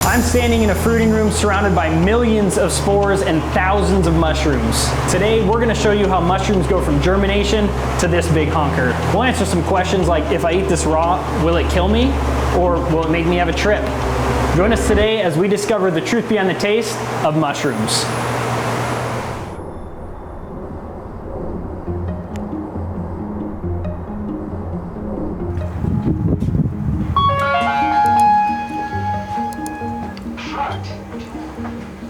I'm standing in a fruiting room surrounded by millions of spores and thousands of mushrooms. Today, we're gonna show you how mushrooms go from germination to this big honker. We'll answer some questions like, if I eat this raw, will it kill me? Or will it make me have a trip? Join us today as we discover the truth behind the taste of mushrooms.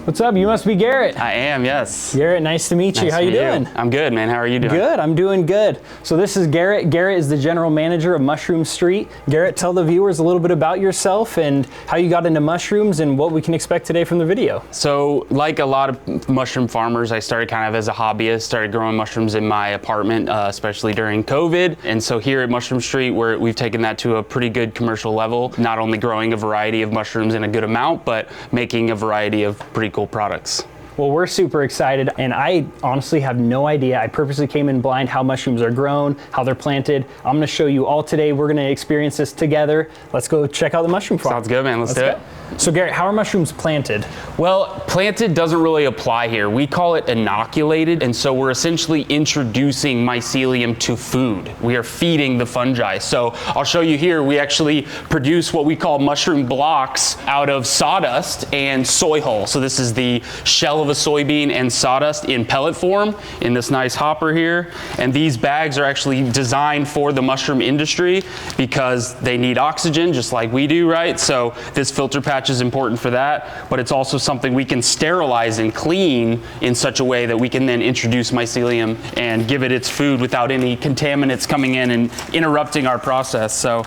What's up? You must be Garrett. I am, yes. Garrett, nice to meet you. Nice How to you meet doing? I'm good, man. How are you doing? Good, I'm doing good. So this is Garrett. Garrett is the general manager of Mushroom Street. Garrett, tell the viewers a little bit about yourself and how you got into mushrooms and what we can expect today from the video. So, like a lot of mushroom farmers, I started kind of as a hobbyist, started growing mushrooms in my apartment, especially during COVID. And so here at Mushroom Street, we've taken that to a pretty good commercial level, not only growing a variety of mushrooms in a good amount, but making a variety of pretty cool products. Well, we're super excited, and I honestly have no idea. I purposely came in blind how mushrooms are grown, how they're planted. I'm gonna show you all today. We're gonna experience this together. Let's go check out the mushroom farm. Sounds good, man. Let's do it. So Garrett, how are mushrooms planted? Well, planted doesn't really apply here. We call it inoculated, and so we're essentially introducing mycelium to food. We are feeding the fungi. So I'll show you here, we actually produce what we call mushroom blocks out of sawdust and soy hull. So this is the shell of a soybean and sawdust in pellet form in this nice hopper here. And these bags are actually designed for the mushroom industry because they need oxygen just like we do, right? So this filter patch is important for that, but it's also something we can sterilize and clean in such a way that we can then introduce mycelium and give it its food without any contaminants coming in and interrupting our process. So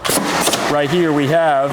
right here we have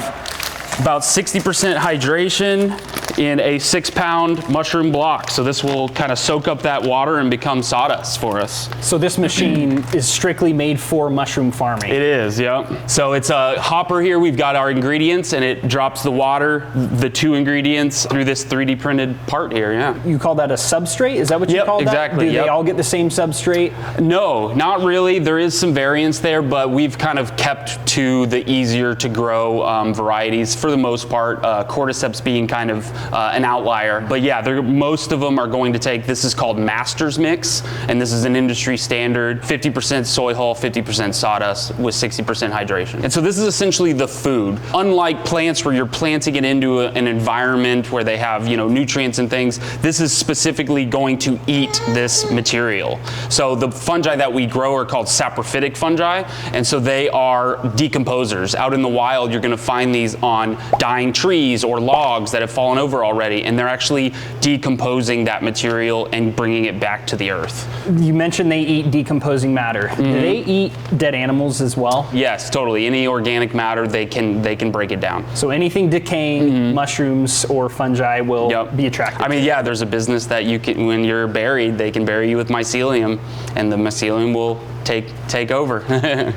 about 60% hydration in a 6-pound mushroom block. So this will kind of soak up that water and become sawdust for us. So this machine is strictly made for mushroom farming. It is, yeah. So it's a hopper here. We've got our ingredients and it drops the water, the 2 ingredients through this 3D printed part here, yeah. You call that a substrate? Is that what you call that? Exactly. Do they all get the same substrate? No, not really. There is some variance there, but we've kind of kept to the easier to grow varieties for the most part, cordyceps being kind of an outlier. But yeah, most of them are going to take, this is called master's mix, and this is an industry standard, 50% soy hull, 50% sawdust with 60% hydration. And so this is essentially the food. Unlike plants where you're planting it into an environment where they have, nutrients and things, this is specifically going to eat this material. So the fungi that we grow are called saprophytic fungi, and so they are decomposers. Out in the wild, you're gonna find these on dying trees or logs that have fallen over already, and they're actually decomposing that material and bringing it back to the earth. You mentioned they eat decomposing matter. Mm-hmm. Do they eat dead animals as well? Yes, totally. Any organic matter, they can break it down. So anything decaying, mushrooms or fungi will be attracted. I mean, yeah, there's a business that you can, when you're buried, they can bury you with mycelium, and the mycelium will take over.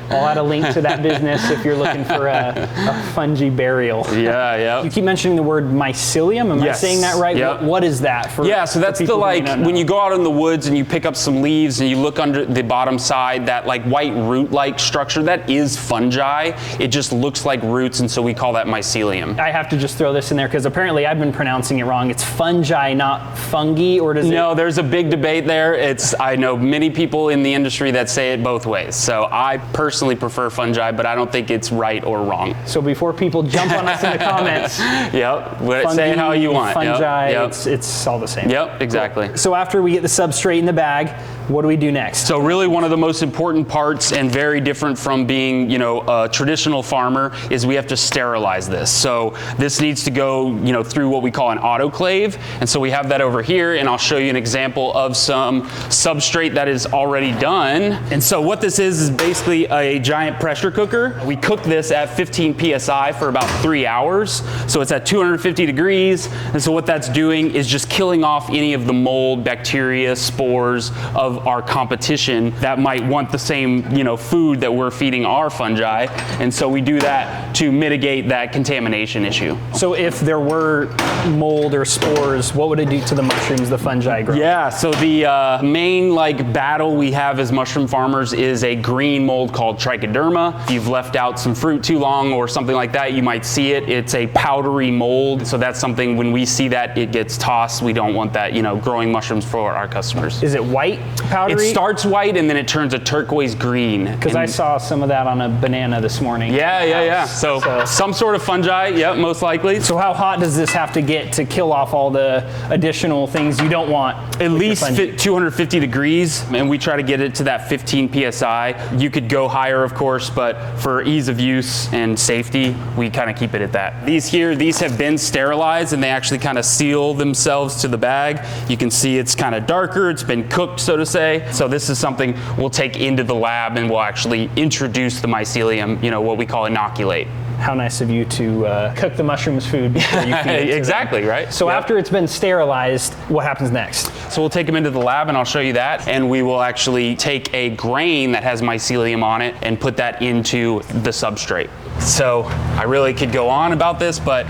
I'll add a link to that business if you're looking for a fungi burial. Yeah. You keep mentioning the word mycelium. Am I saying that right? Yep. What is that? So that's the when you go out in the woods and you pick up some leaves and you look under the bottom side, that like white root-like structure, that is fungi. It just looks like roots, and so we call that mycelium. I have to just throw this in there because apparently I've been pronouncing it wrong. It's fungi, not fungi, or does it? No, there's a big debate there. I know many people in the industry that say it both ways. So I personally prefer fungi, but I don't think it's right or wrong. So before people jump on us in the comments, say it how you want. Fungi, it's all the same. Yep, exactly. Cool. So after we get the substrate in the bag, what do we do next? So really one of the most important parts, and very different from being, a traditional farmer, is we have to sterilize this. So this needs to go, through what we call an autoclave. And so we have that over here, and I'll show you an example of some substrate that is already done. And so what this is basically a giant pressure cooker. We cook this at 15 PSI for about 3 hours. So it's at 250 degrees. And so what that's doing is just killing off any of the mold, bacteria, spores of of our competition that might want the same, food that we're feeding our fungi. And so we do that to mitigate that contamination issue. So if there were mold or spores, what would it do to the mushrooms the fungi grow? Yeah, so the main battle we have as mushroom farmers is a green mold called trichoderma. If you've left out some fruit too long or something like that, you might see it. It's a powdery mold. So that's something, when we see that, it gets tossed. We don't want that, growing mushrooms for our customers. Is it white, powdery? It starts white and then it turns a turquoise green. Because I saw some of that on a banana this morning. Yeah. So some sort of fungi, yep, most likely. So how hot does this have to get to kill off all the additional things you don't want? At least 250 degrees, and we try to get it to that 15 psi. You could go higher, of course, but for ease of use and safety, we kind of keep it at that. These have been sterilized, and they actually kind of seal themselves to the bag. You can see it's kind of darker. It's been cooked, so to say. So this is something we'll take into the lab, and we'll actually introduce the mycelium, what we call inoculate. How nice of you to cook the mushrooms food before you feed it to Exactly, them. right? So after it's been sterilized, what happens next? So we'll take them into the lab, and I'll show you that, and we will actually take a grain that has mycelium on it and put that into the substrate. So I really could go on about this, but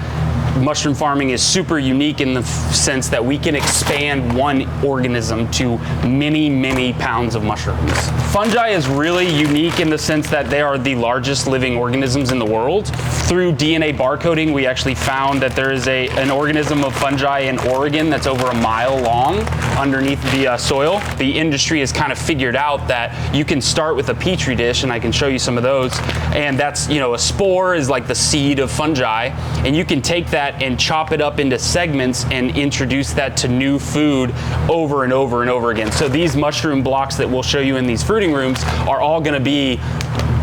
mushroom farming is super unique in the sense that we can expand one organism to many, many pounds of mushrooms. Fungi is really unique in the sense that they are the largest living organisms in the world. Through DNA barcoding, we actually found that there is an organism of fungi in Oregon that's over a mile long underneath the soil. The industry has kind of figured out that you can start with a petri dish, and I can show you some of those, and that's, a spore is like the seed of fungi, and you can take that and chop it up into segments and introduce that to new food over and over and over again. So these mushroom blocks that we'll show you in these fruiting rooms are all going to be,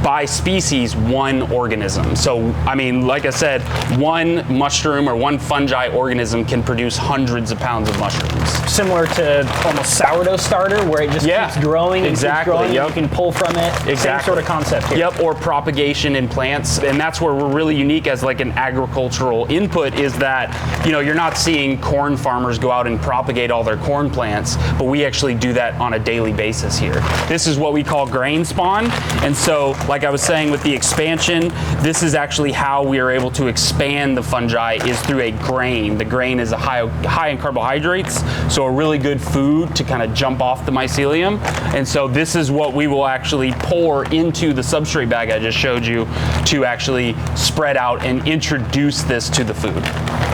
by species, one organism. So, like I said, one mushroom or one fungi organism can produce hundreds of pounds of mushrooms. Similar to almost sourdough starter, where it just keeps growing and keeps growing, and you can pull from it. Exactly. Same sort of concept here. Yep, or propagation in plants. And that's where we're really unique as an agricultural input, is that, you're not seeing corn farmers go out and propagate all their corn plants, but we actually do that on a daily basis here. This is what we call grain spawn. And so, like I was saying with the expansion, this is actually how we are able to expand the fungi, is through a grain. The grain is high in carbohydrates, so a really good food to kind of jump off the mycelium. And so this is what we will actually pour into the substrate bag I just showed you to actually spread out and introduce this to the food.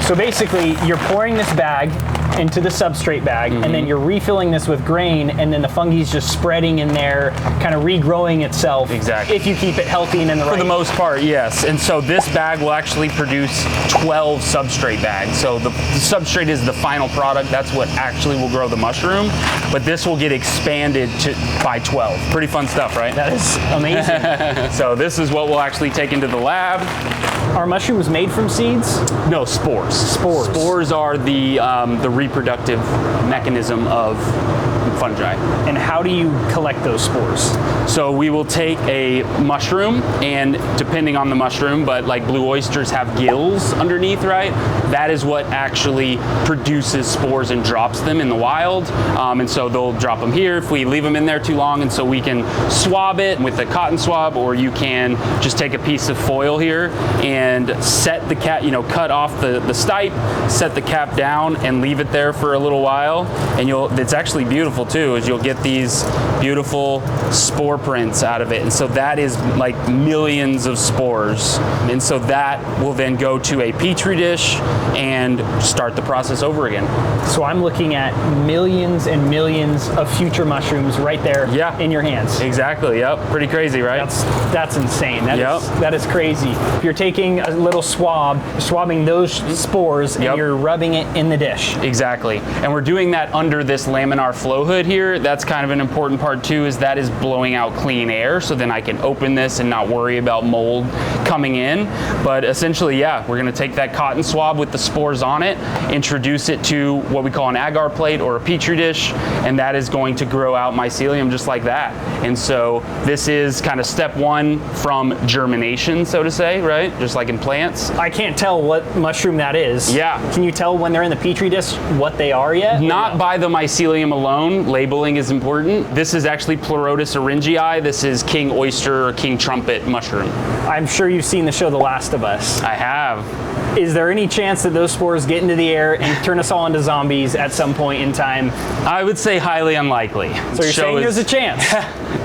So basically, you're pouring this bag into the substrate bag, and then you're refilling this with grain, and then the fungi's just spreading in there, kind of regrowing itself. Exactly. If you keep it healthy and in the right. For the most part, yes. And so this bag will actually produce 12 substrate bags. So the substrate is the final product. That's what actually will grow the mushroom. But this will get expanded by 12. Pretty fun stuff, right? That is amazing. So this is what we'll actually take into the lab. Are mushrooms made from seeds? No, spores. Spores. Spores are the reproductive mechanism of fungi. And how do you collect those spores? So we will take a mushroom, and depending on the mushroom, but like blue oysters have gills underneath, right? That is what actually produces spores and drops them in the wild. And so they'll drop them here if we leave them in there too long. And so we can swab it with a cotton swab, or you can just take a piece of foil here and set the cap, cut off the stipe, set the cap down and leave it there for a little while. And it's actually beautiful too, is you'll get these beautiful spore prints out of it. And so that is like millions of spores. And so that will then go to a petri dish and start the process over again. So I'm looking at millions and millions of future mushrooms right there in your hands. Exactly, yep. Pretty crazy, right? That's insane. That is crazy. If you're taking a little swab, swabbing those spores, and you're rubbing it in the dish. Exactly. And we're doing that under this laminar flow hood here. That's kind of an important part too, is that is blowing out clean air, so then I can open this and not worry about mold coming in. But essentially, we're gonna take that cotton swab with the spores on it, introduce it to what we call an agar plate or a petri dish, and that is going to grow out mycelium just like that. And so this is kind of step one from germination, so to say, right? Just like in plants. I can't tell what mushroom that is. Yeah. Can you tell when they're in the Petri dish what they are yet? Not by the mycelium alone. Labeling is important. This is actually Pleurotus oryngii. This is king oyster or king trumpet mushroom. I'm sure you've seen the show The Last of Us. I have. Is there any chance that those spores get into the air and turn us all into zombies at some point in time? I would say highly unlikely. So you're saying there's a chance?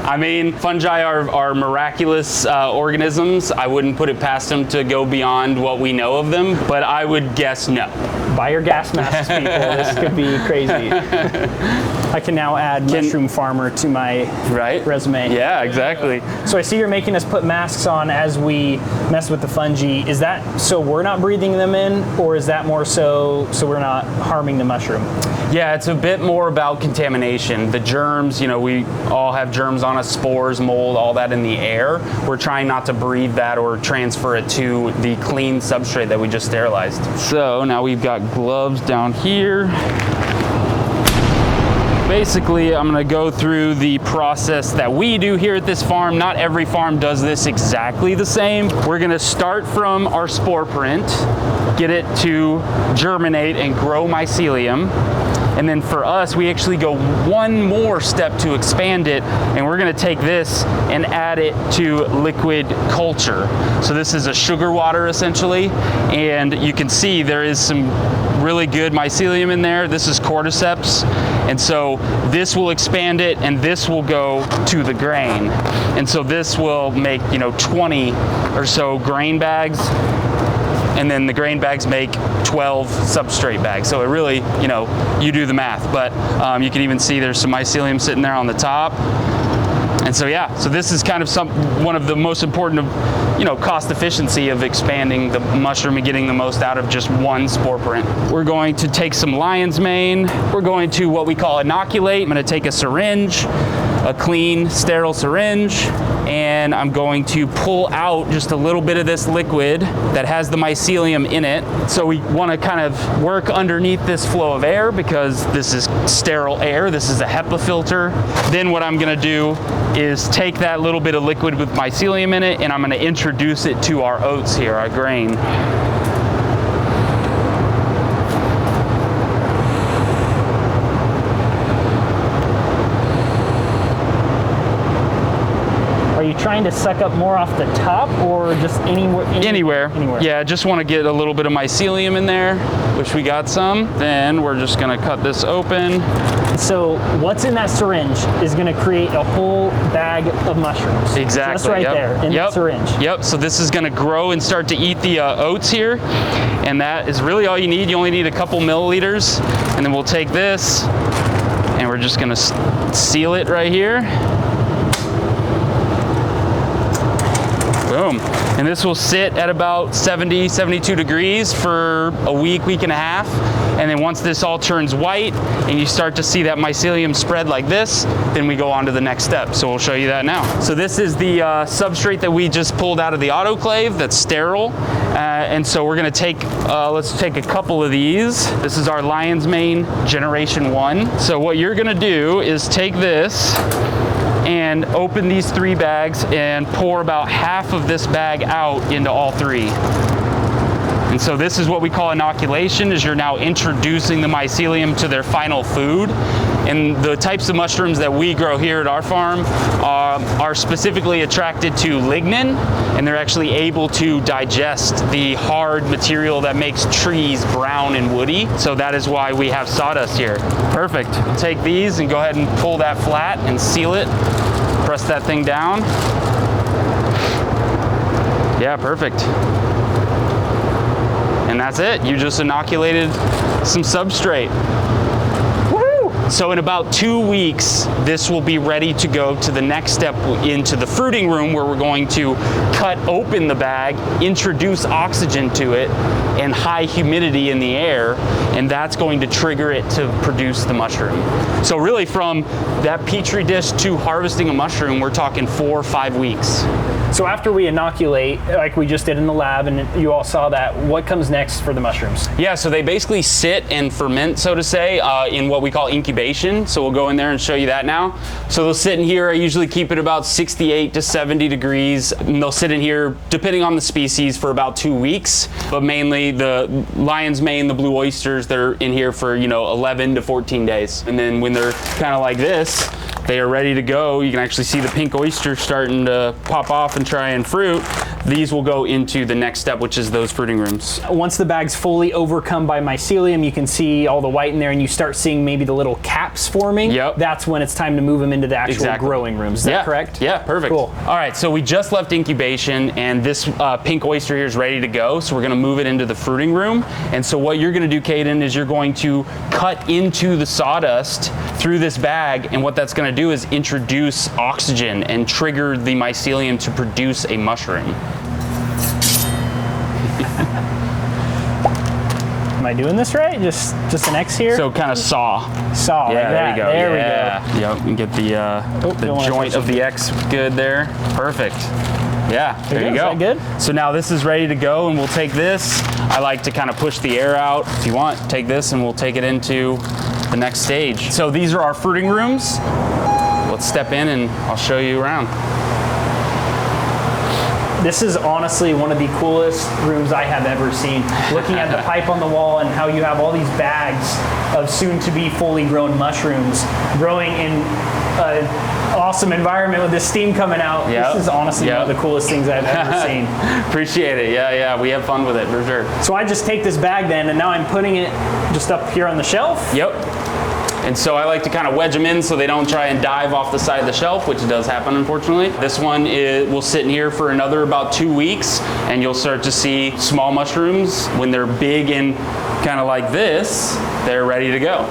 I mean, fungi are miraculous organisms. I wouldn't put it past them to go beyond what we know of them, but I would guess no. Buy your gas masks, people. This could be crazy. I can now add mushroom farmer to my resume. Yeah, exactly. So I see you're making us put masks on as we mess with the fungi. Is that so we're not breathing them in, or is that more so we're not harming the mushroom? Yeah, it's a bit more about contamination. The germs, you know, we all have germs on us, spores, mold, all that in the air. We're trying not to breathe that or transfer it to the clean substrate that we just sterilized. So now we've got gloves down here. Basically, I'm gonna go through the process that we do here at this farm. Not every farm does this exactly the same. We're gonna start from our spore print, get it to germinate and grow mycelium. And then for us, we actually go one more step to expand it, and we're gonna take this and add it to liquid culture. So this is a sugar water essentially, and you can see there is some really good mycelium in there. This is cordyceps, and so this will expand it, and this will go to the grain. And so this will make, you know, 20 or so grain bags, and then the grain bags make 12 substrate bags. So it really, you know, you do the math, but you can even see there's some mycelium sitting there on the top. And so yeah, so this is kind of one of the most important of, you know, cost efficiency of expanding the mushroom and getting the most out of just one spore print. We're going to take some lion's mane. We're going to what we call inoculate. I'm gonna take a syringe, a clean, sterile syringe, and I'm going to pull out just a little bit of this liquid that has the mycelium in it. So we want to kind of work underneath this flow of air because this is sterile air. This is a HEPA filter. Then what I'm going to do is take that little bit of liquid with mycelium in it, and I'm going to introduce it to our oats here, our grain. Are you trying to suck up more off the top, or just anywhere? Anywhere. Yeah, just want to get a little bit of mycelium in there, which we got some. Then we're just going to cut this open. So what's in that syringe is going to create a whole bag of mushrooms. Exactly. Just right there in the syringe. Yep. So this is going to grow and start to eat the oats here, and that is really all you need. You only need a couple milliliters, and then we'll take this, and we're just going to seal it right here. Boom. And this will sit at about 70, 72 degrees for a week, week and a half. And then once this all turns white and you start to see that mycelium spread like this, then we go on to the next step. So we'll show you that now. So this is the substrate that we just pulled out of the autoclave that's sterile. And so we're gonna take, let's take a couple of these. This is our lion's mane generation 1. So what you're gonna do is take this and open these 3 bags and pour about half of this bag out into all 3. And so this is what we call inoculation, is you're now introducing the mycelium to their final food. And the types of mushrooms that we grow here at our farm are specifically attracted to lignin, and they're actually able to digest the hard material that makes trees brown and woody. So that is why we have sawdust here. Perfect. Take these and go ahead and pull that flat and seal it. Press that thing down. Yeah, perfect. And that's it. You just inoculated some substrate. So in about 2 weeks, this will be ready to go to the next step into the fruiting room, where we're going to cut open the bag, introduce oxygen to it, and high humidity in the air, and that's going to trigger it to produce the mushroom. So really, from that petri dish to harvesting a mushroom, we're talking 4 or 5 weeks. So after we inoculate, like we just did in the lab, and you all saw that, what comes next for the mushrooms? Yeah, so they basically sit and ferment, so to say, in what we call incubation. So we'll go in there and show you that now. So they'll sit in here. I usually keep it about 68 to 70 degrees. And they'll sit in here, depending on the species, for about 2 weeks. But mainly the lion's mane, the blue oysters, they're in here for, 11 to 14 days. And then when they're kind of like this, they are ready to go. You can actually see the pink oyster starting to pop off and try and fruit. These will go into the next step, which is those fruiting rooms. Once the bag's fully overcome by mycelium, you can see all the white in there, and you start seeing maybe the little caps forming. Yep. That's when it's time to move them into the actual growing rooms. Is that correct? Yeah, perfect. Cool. All right, so we just left incubation, and this pink oyster here is ready to go. So we're gonna move it into the fruiting room. And so what you're gonna do, Caden, is you're going to cut into the sawdust through this bag, and what that's gonna do is introduce oxygen and trigger the mycelium to produce a mushroom. Am I doing this right? Just an X here? So kind of saw. Saw, Yeah, like that. there we go. There we go. Yep, and get the joint of the X good there. Perfect. Yeah, there you go. Is that good? So now this is ready to go, and we'll take this. I like to kind of push the air out. If you want, take this and we'll take it into the next stage. So these are our fruiting rooms. Let's step in and I'll show you around. This is honestly one of the coolest rooms I have ever seen. Looking at the pipe on the wall and how you have all these bags of soon-to-be fully grown mushrooms growing in an awesome environment with this steam coming out. Yep. This is honestly one of the coolest things I've ever seen. Appreciate it. Yeah, we have fun with it for sure. So I just take this bag then, and now I'm putting it just up here on the shelf. Yep. And so I like to kind of wedge them in so they don't try and dive off the side of the shelf, which does happen, unfortunately. This one will sit in here for another about 2 weeks, and you'll start to see small mushrooms. When they're big and kind of like this, they're ready to go.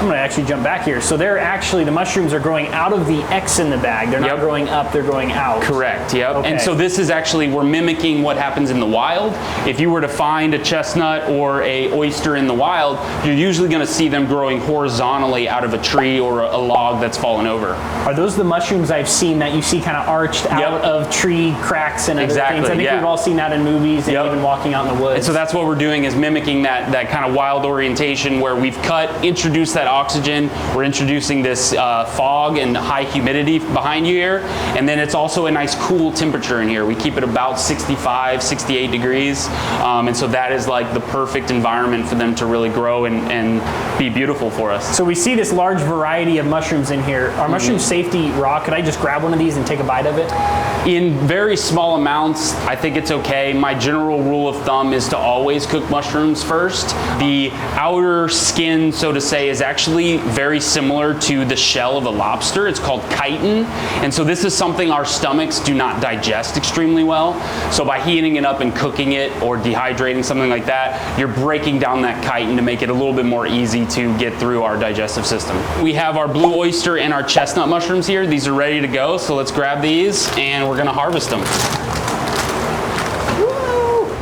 I'm gonna actually jump back here. So they're actually, the mushrooms are growing out of the X in the bag. They're not growing up, they're growing out. Correct, yep. Okay. And so this is actually, we're mimicking what happens in the wild. If you were to find a chestnut or a oyster in the wild, you're usually gonna see them growing horizontally out of a tree or a log that's fallen over. Are those the mushrooms I've seen that you see kind of arched out of tree cracks and other things? I think we've all seen that in movies and even walking out in the woods. And so that's what we're doing, is mimicking that kind of wild orientation where we've introduced that oxygen. We're introducing this fog and high humidity behind you here. And then it's also a nice cool temperature in here. We keep it about 65, 68 degrees. And so that is like the perfect environment for them to really grow and be beautiful for us. So we see this large variety of mushrooms in here. Are mushrooms safe to eat raw? Could I just grab one of these and take a bite of it? In very small amounts, I think it's okay. My general rule of thumb is to always cook mushrooms first. The outer skin, so to say, is actually very similar to the shell of a lobster. It's called chitin. And so this is something our stomachs do not digest extremely well. So by heating it up and cooking it or dehydrating, something like that, you're breaking down that chitin to make it a little bit more easy to get through our digestive system. We have our blue oyster and our chestnut mushrooms here. These are ready to go. So let's grab these and we're gonna harvest them.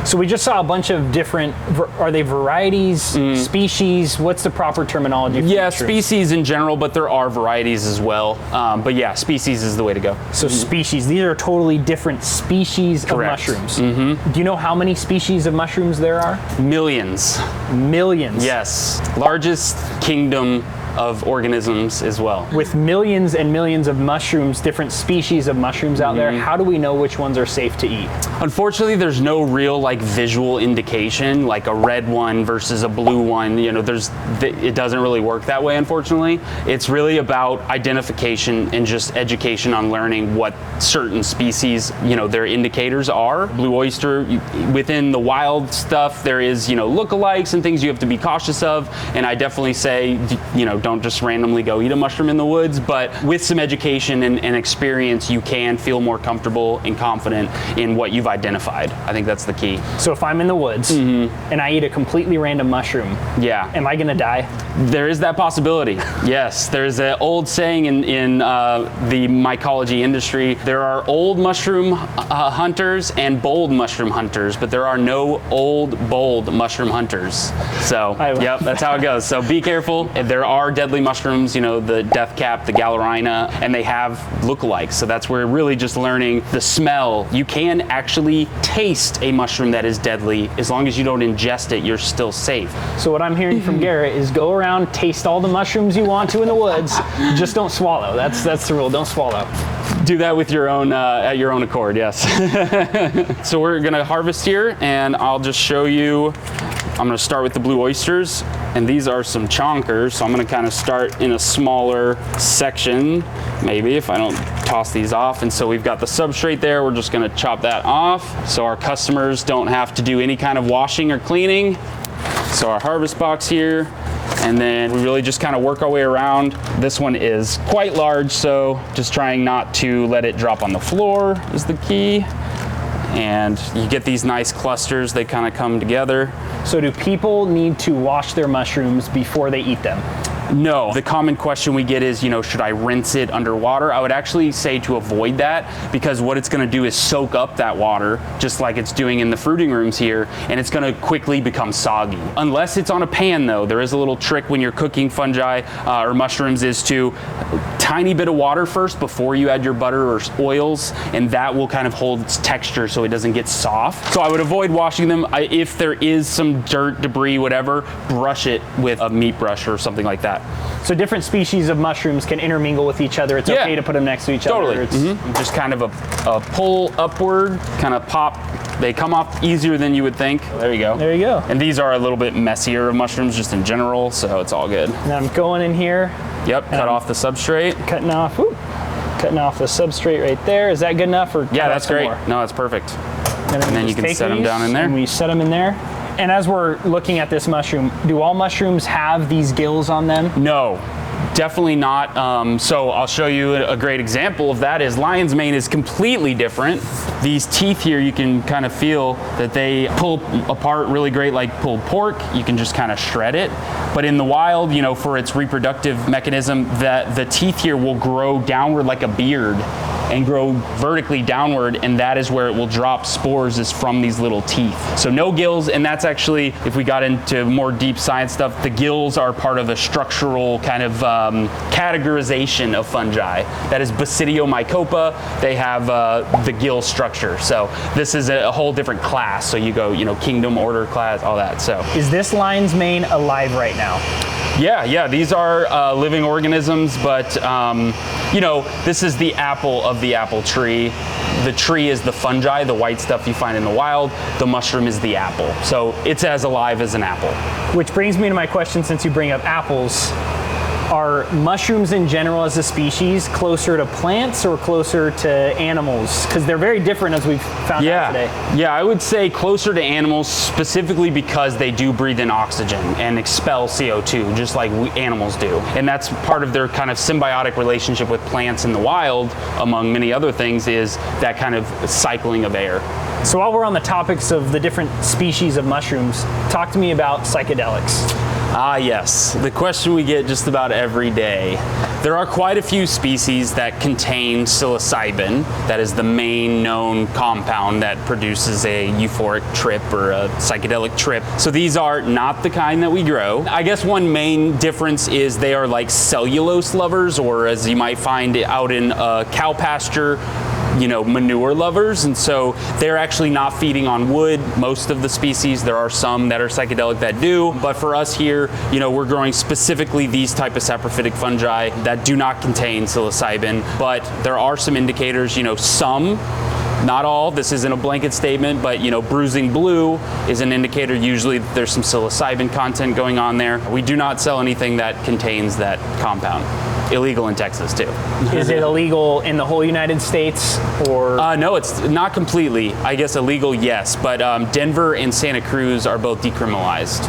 So we just saw a bunch of different, are they varieties, species? What's the proper terminology for mushrooms? Species in general, but there are varieties as well. But yeah, species is the way to go. So species, these are totally different species of mushrooms. Do you know how many species of mushrooms there are? Millions. Millions? Yes. Largest kingdom of organisms as well. With millions and millions of mushrooms, different species of mushrooms out there, how do we know which ones are safe to eat? Unfortunately, there's no real visual indication, like a red one versus a blue one. It doesn't really work that way, unfortunately. It's really about identification and just education on learning what certain species, their indicators are. Blue oyster, within the wild stuff, there is, lookalikes and things you have to be cautious of. And I definitely say, don't just randomly go eat a mushroom in the woods, but with some education and experience, you can feel more comfortable and confident in what you've identified. I think that's the key. So if I'm in the woods and I eat a completely random mushroom, am I gonna die? There is that possibility. Yes, there's an old saying in the mycology industry, there are old mushroom hunters and bold mushroom hunters, but there are no old, bold mushroom hunters. So, yep, that's how it goes. So be careful. There are are deadly mushrooms, you know, the death cap, the galerina, and they have lookalikes. So that's where really just learning the smell. You can actually taste a mushroom that is deadly. As long as you don't ingest it, you're still safe. So what I'm hearing from Garrett is go around, taste all the mushrooms you want to in the woods, just don't swallow. That's the rule, don't swallow. Do that with your own, at your own accord, yes. So we're gonna harvest here, and I'll just show you. I'm gonna start with the blue oysters, and these are some chonkers, so I'm gonna kind of start in a smaller section, maybe, if I don't toss these off. And so we've got the substrate there, we're just gonna chop that off, so our customers don't have to do any kind of washing or cleaning. So our harvest box here, and then we really just kind of work our way around. This one is quite large, so just trying not to let it drop on the floor is the key. And you get these nice clusters, they kind of come together. So do people need to wash their mushrooms before they eat them? No. The common question we get is, you know, should I rinse it underwater? I would actually say to avoid that, because what it's going to do is soak up that water, just like it's doing in the fruiting rooms here, and it's going to quickly become soggy. Unless it's on a pan, though. There is a little trick when you're cooking fungi or mushrooms, is to tiny bit of water first before you add your butter or oils, and that will kind of hold its texture so it doesn't get soft. So I would avoid washing them. If there is some dirt, debris, whatever, brush it with a meat brush or something like that. So different species of mushrooms can intermingle with each other. It's okay to put them next to each other. Totally. Just kind of a pull upward, kind of pop. They come off easier than you would think. There you go. There you go. And these are a little bit messier of mushrooms just in general, so it's all good. And I'm going in here. Yep, cut off the substrate. Cutting off the substrate right there. Is that good enough? Or yeah, that's great. More? No, that's perfect. And then you can set them down in there. And we set them in there. And as we're looking at this mushroom, do all mushrooms have these gills on them? No, definitely not. So I'll show you a great example of that is lion's mane is completely different. These teeth here, you can kind of feel that they pull apart really great, like pulled pork. You can just kind of shred it. But in the wild, you know, for its reproductive mechanism, that the teeth here will grow downward like a beard and grow vertically downward, and that is where it will drop spores, is from these little teeth. So no gills, and that's actually, if we got into more deep science stuff, the gills are part of a structural kind of categorization of fungi. That is Basidiomycopa. They have the gill structure. So this is a whole different class. So you go, you know, kingdom, order, class, all that. So is this lion's mane alive right now? Yeah, these are living organisms, but you know, this is the apple of the apple tree. The tree is the fungi, the white stuff you find in the wild. The mushroom is the apple. So it's as alive as an apple. Which brings me to my question, since you bring up apples. Are mushrooms in general as a species closer to plants or closer to animals? Because they're very different, as we've found out today. Yeah, I would say closer to animals, specifically because they do breathe in oxygen and expel CO2, just like animals do. And that's part of their kind of symbiotic relationship with plants in the wild, among many other things, is that kind of cycling of air. So while we're on the topics of the different species of mushrooms, talk to me about psychedelics. Ah, yes. The question we get just about every day. There are quite a few species that contain psilocybin. That is the main known compound that produces a euphoric trip or a psychedelic trip. So these are not the kind that we grow. I guess one main difference is they are like cellulose lovers, or as you might find out in cow pasture, you know, manure lovers, and so they're actually not feeding on wood. Most of the species, there are some that are psychedelic that do, but for us here, you know, we're growing specifically these type of saprophytic fungi that do not contain psilocybin, but there are some indicators, you know, some, not all, this isn't a blanket statement, but you know, bruising blue is an indicator usually that there's some psilocybin content going on there. We do not sell anything that contains that compound. Illegal in Texas too. Is it illegal in the whole United States, or? No, it's not completely. I guess illegal, yes, but Denver and Santa Cruz are both decriminalized.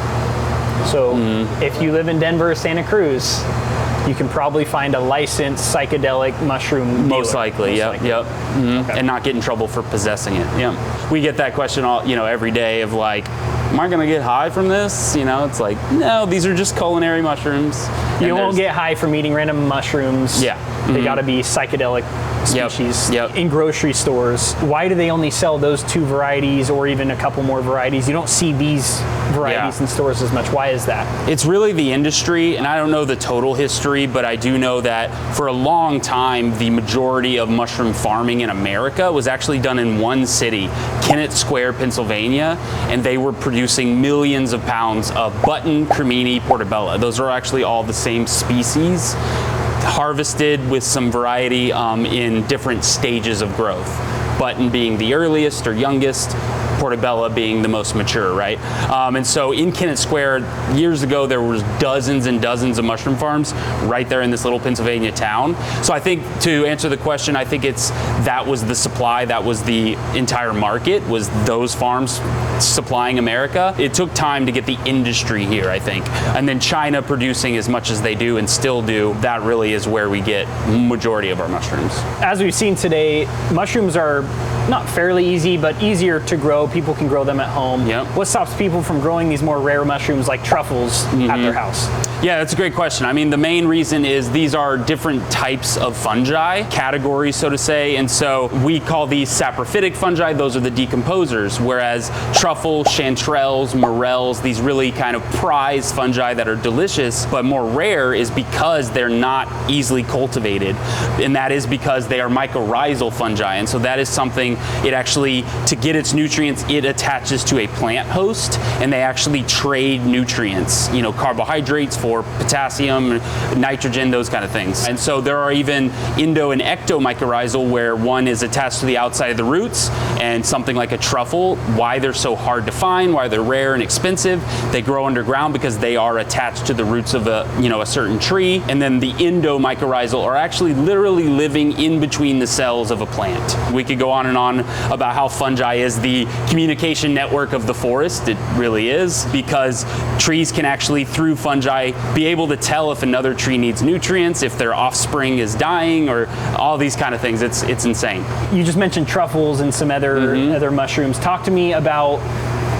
So if you live in Denver or Santa Cruz, you can probably find a licensed psychedelic mushroom dealer. Most likely, yep. Okay. And not get in trouble for possessing it. Yeah, we get that question all, you know, every day of like, am I gonna get high from this? You know, it's like, no, these are just culinary mushrooms. You won't get high from eating random mushrooms. Yeah. They got to be psychedelic species in grocery stores. Why do they only sell those 2 varieties or even a couple more varieties? You don't see these varieties in stores as much. Why is that? It's really the industry, and I don't know the total history, but I do know that for a long time, the majority of mushroom farming in America was actually done in one city, Kennett Square, Pennsylvania, and they were producing millions of pounds of button, cremini, portobello. Those are actually all the same species, harvested with some variety in different stages of growth. Button being the earliest or youngest, portobello being the most mature, right? And so in Kennett Square, years ago, there was dozens and dozens of mushroom farms right there in this little Pennsylvania town. So I think, to answer the question, I think that was the supply, that was the entire market, was those farms supplying America. It took time to get the industry here, I think. And then China producing as much as they do and still do, that really is where we get majority of our mushrooms. As we've seen today, mushrooms are not fairly easy, but easier to grow. People can grow them at home. What stops people from growing these more rare mushrooms like truffles at their house? Yeah, that's a great question. I mean, the main reason is these are different types of fungi, categories, so to say, and so we call these saprophytic fungi. Those are the decomposers, whereas truffles, chanterelles, morels, these really kind of prize fungi that are delicious, but more rare is because they're not easily cultivated, and that is because they are mycorrhizal fungi, and so that is something, it actually, to get its nutrients, it attaches to a plant host, and they actually trade nutrients, you know, carbohydrates for potassium, nitrogen, those kind of things. And so there are even endo and ectomycorrhizal, where one is attached to the outside of the roots, and something like a truffle, why they're so hard to find, why they're rare and expensive, they grow underground because they are attached to the roots of a certain tree. And then the endomycorrhizal are actually literally living in between the cells of a plant. We could go on and on about how fungi is the communication network of the forest. It really is, because trees can actually, through fungi, be able to tell if another tree needs nutrients, if their offspring is dying, or all these kind of things. It's insane. You just mentioned truffles and some other mushrooms. Talk to me about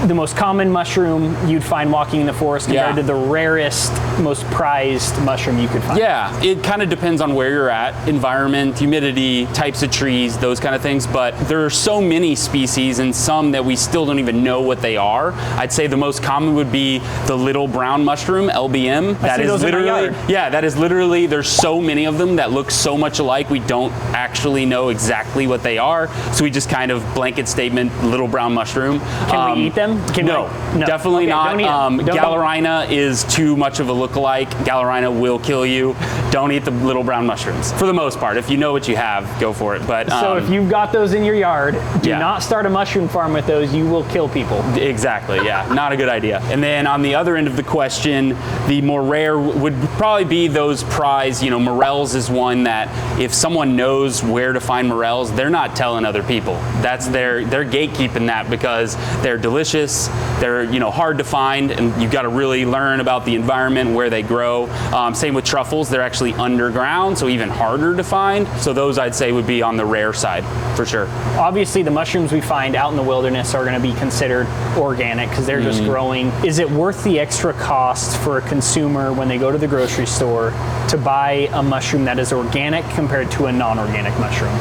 the most common mushroom you'd find walking in the forest compared to the rarest, most prized mushroom you could find. Yeah, it kind of depends on where you're at, environment, humidity, types of trees, those kind of things, but there are so many species and some that we still don't even know what they are. I'd say the most common would be the little brown mushroom, LBM. That is literally, that is literally, there's so many of them that look so much alike, we don't actually know exactly what they are, so we just kind of blanket statement, little brown mushroom. Can we eat them? No, definitely not. Gallerina is too much of a lookalike. Gallerina will kill you. Don't eat the little brown mushrooms. For the most part, if you know what you have, go for it. But so if you've got those in your yard, do not start a mushroom farm with those. You will kill people. Exactly, yeah, not a good idea. And then on the other end of the question, the more rare would probably be those prize, morels is one that if someone knows where to find morels, they're not telling other people. That's they're gatekeeping that because they're delicious. They're hard to find, and you've got to really learn about the environment where they grow. Same with truffles, they're actually underground, so even harder to find. So those I'd say would be on the rare side for sure. Obviously the mushrooms we find out in the wilderness are going to be considered organic because they're just growing. Is it worth the extra cost for a consumer when they go to the grocery store to buy a mushroom that is organic compared to a non-organic mushroom?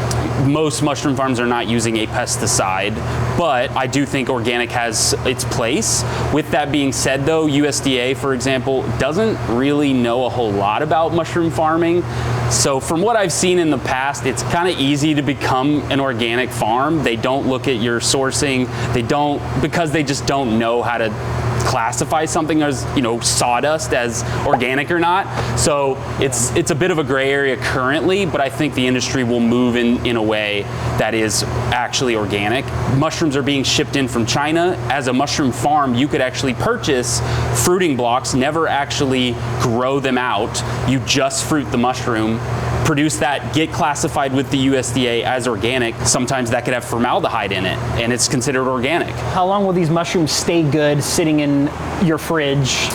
Most mushroom farms are not using a pesticide, but I do think organic has its place. With that being said though, USDA, for example, doesn't really know a whole lot about mushroom farming. So from what I've seen in the past, it's kind of easy to become an organic farm. They don't look at your sourcing. Because they just don't know how to classify something as sawdust as organic or not. So it's a bit of a gray area currently, but I think the industry will move in a way that is actually organic. Mushrooms are being shipped in from China. As a mushroom farm, you could actually purchase fruiting blocks, never actually grow them out. You just fruit the mushroom, produce that, get classified with the USDA as organic. Sometimes that could have formaldehyde in it, and it's considered organic. How long will these mushrooms stay good sitting in your fridge?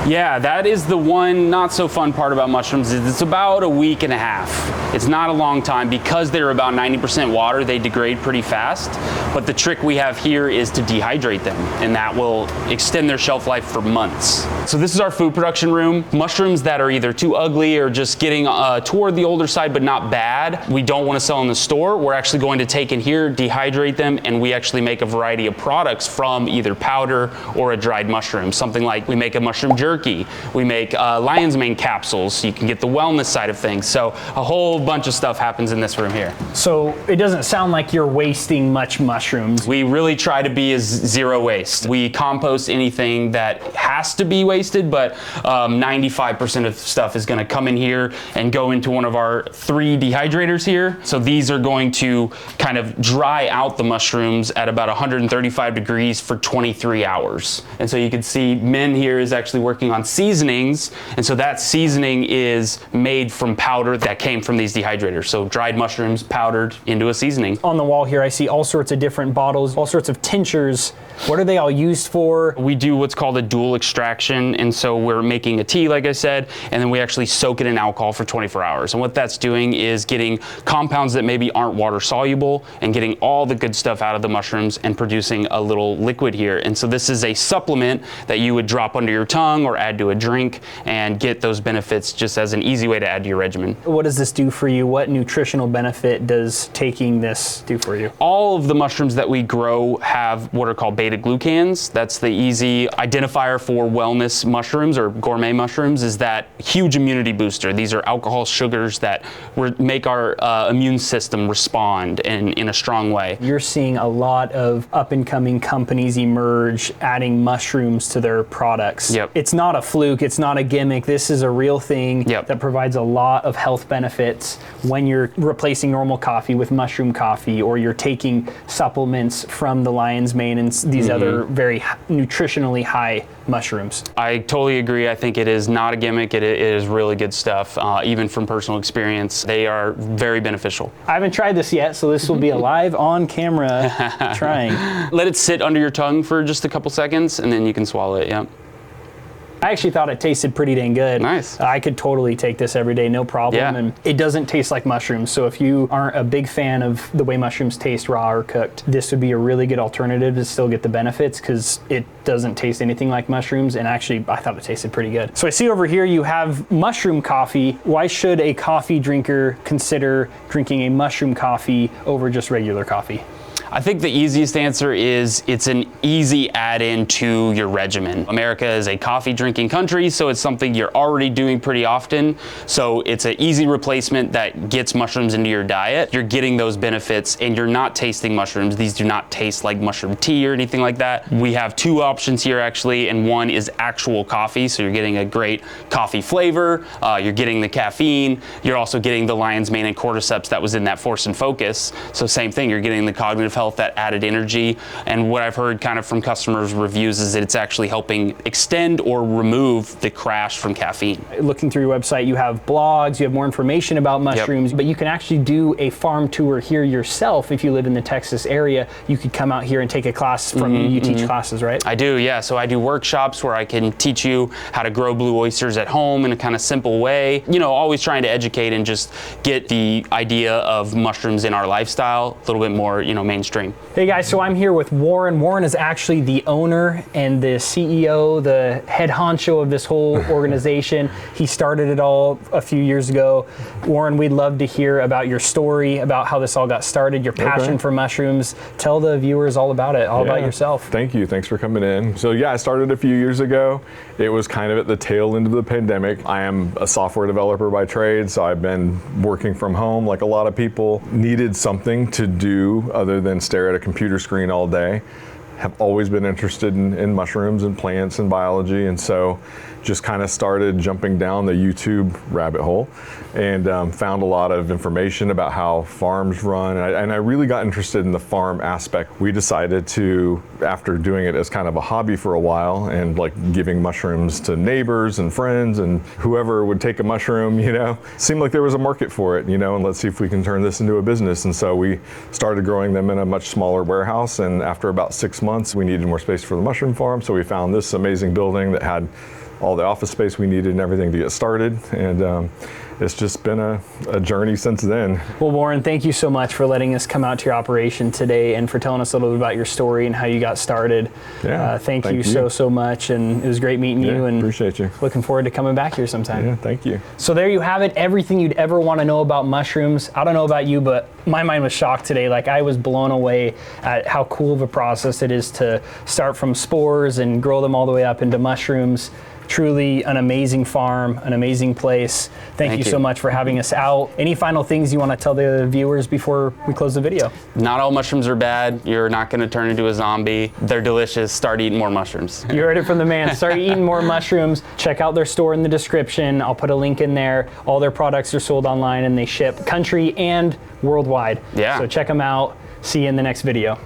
Yeah, that is the one not so fun part about mushrooms. It's about a week and a half. It's not a long time. Because they're about 90% water, they degrade pretty fast. But the trick we have here is to dehydrate them, and that will extend their shelf life for months. So this is our food production room. Mushrooms that are either too ugly or just getting toward the older side but not bad, we don't want to sell in the store. We're actually going to take in here, dehydrate them, and we actually make a variety of products from either powder or a dried mushroom. Something like we make a mushroom jerky, we make lion's mane capsules, so you can get the wellness side of things. So a whole bunch of stuff happens in this room here. So it doesn't sound like you're wasting much mushrooms. We really try to be as zero waste. We compost anything that has to be wasted, but 95% of stuff is going to come in here and go into one of our 3 dehydrators here. So these are going to kind of dry out the mushrooms at about 135 degrees for 23 hours. And so you can see Min here is actually working on seasonings, and so that seasoning is made from powder that came from these dehydrators. So dried mushrooms powdered into a seasoning. On the wall here I see all sorts of different bottles, all sorts of tinctures. What are they all used for? We do what's called a dual extraction, and so we're making a tea, like I said, and then we actually soak it in alcohol for 24 hours. And what that's doing is getting compounds that maybe aren't water soluble and getting all the good stuff out of the mushrooms and producing a little liquid here. And so this is a supplement that you would drop under your tongue or add to a drink and get those benefits just as an easy way to add to your regimen. What does this do for you? What nutritional benefit does taking this do for you? All of the mushrooms that we grow have what are called beta-glucans. That's the easy identifier for wellness mushrooms or gourmet mushrooms, is that huge immunity booster. These are alcohol sugars that make our immune system respond in a strong way. You're seeing a lot of up-and-coming companies emerge adding mushrooms to their products. Yep. It's not a fluke, it's not a gimmick. This is a real thing that provides a lot of health benefits when you're replacing normal coffee with mushroom coffee, or you're taking supplements from the lion's mane and these other very nutritionally high mushrooms. I totally agree. I think it is not a gimmick. It is really good stuff. Even from personal experience, they are very beneficial. I haven't tried this yet, so this will be a live on camera trying. Let it sit under your tongue for just a couple seconds, and then you can swallow it. Yeah. I actually thought it tasted pretty dang good. Nice. I could totally take this every day, no problem. Yeah. And it doesn't taste like mushrooms. So if you aren't a big fan of the way mushrooms taste raw or cooked, this would be a really good alternative to still get the benefits, because it doesn't taste anything like mushrooms. And actually, I thought it tasted pretty good. So I see over here you have mushroom coffee. Why should a coffee drinker consider drinking a mushroom coffee over just regular coffee? I think the easiest answer is it's an easy add-in to your regimen. America is a coffee drinking country, so it's something you're already doing pretty often. So it's an easy replacement that gets mushrooms into your diet. You're getting those benefits and you're not tasting mushrooms. These do not taste like mushroom tea or anything like that. We have 2 options here actually, and one is actual coffee. So you're getting a great coffee flavor. You're getting the caffeine. You're also getting the lion's mane and cordyceps that was in that Force and Focus. So same thing, you're getting the cognitive health, that added energy. And what I've heard kind of from customers' reviews is that it's actually helping extend or remove the crash from caffeine. Looking through your website, you have blogs, you have more information about mushrooms, but you can actually do a farm tour here yourself. If you live in the Texas area, you could come out here and take a class from you. You teach classes, right? I do, yeah. So I do workshops where I can teach you how to grow blue oysters at home in a kind of simple way. You know, always trying to educate and just get the idea of mushrooms in our lifestyle a little bit more, you know, mainstream. Hey guys, so I'm here with Warren. Warren is actually the owner and the CEO, the head honcho of this whole organization. He started it all a few years ago. Warren, we'd love to hear about your story, about how this all got started, your passion for mushrooms. Tell the viewers all about it, all about yourself. Thank you, thanks for coming in. So yeah, I started a few years ago. It was kind of at the tail end of the pandemic. I am a software developer by trade, so I've been working from home like a lot of people. Needed something to do other than stare at a computer screen all day. Have always been interested in mushrooms and plants and biology, and so just kind of started jumping down the YouTube rabbit hole and found a lot of information about how farms run, and I really got interested in the farm aspect. We decided to, after doing it as kind of a hobby for a while and like giving mushrooms to neighbors and friends and whoever would take a mushroom, you know, seemed like there was a market for it, you know, and let's see if we can turn this into a business. And so we started growing them in a much smaller warehouse, and after about 6 months we needed more space for the mushroom farm, so we found this amazing building that had all the office space we needed and everything to get started. And it's just been a journey since then. Well, Warren, thank you so much for letting us come out to your operation today and for telling us a little bit about your story and how you got started. Yeah, thank you so much, and it was great meeting you, and appreciate you. Looking forward to coming back here sometime. Yeah, thank you. So there you have it, everything you'd ever want to know about mushrooms. I don't know about you, but my mind was shocked today. Like, I was blown away at how cool of a process it is to start from spores and grow them all the way up into mushrooms. Truly an amazing farm, an amazing place. Thank you so much for having us out. Any final things you want to tell the viewers before we close the video? Not all mushrooms are bad. You're not going to turn into a zombie. They're delicious. Start eating more mushrooms. You heard it from the man. Start eating more mushrooms. Check out their store in the description. I'll put a link in there. All their products are sold online and they ship country and worldwide. Yeah. So check them out. See you in the next video.